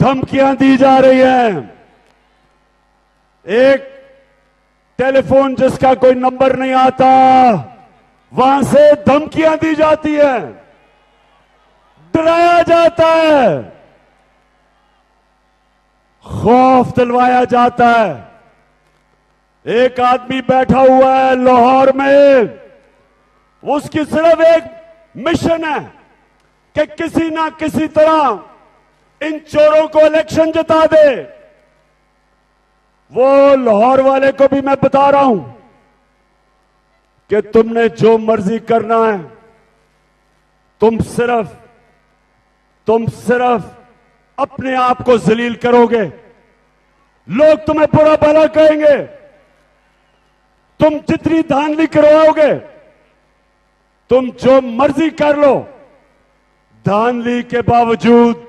धमकियां दी जा रही हैं। एक टेलीफोन जिसका कोई नंबर नहीं आता, वहां से धमकियां दी जाती है, डराया जाता है, खौफ दिलवाया जाता है। एक आदमी बैठा हुआ है लाहौर में, उसकी सिर्फ एक मिशन है कि किसी ना किसी तरह इन चोरों को इलेक्शन जिता दे। वो लाहौर वाले को भी मैं बता रहा हूं कि तुमने जो मर्जी करना है, तुम सिर्फ अपने आप को जलील करोगे। लोग तुम्हें बुरा भला कहेंगे, तुम जितनी धांधली करवाओगे, तुम जो मर्जी कर लो, धांधली के बावजूद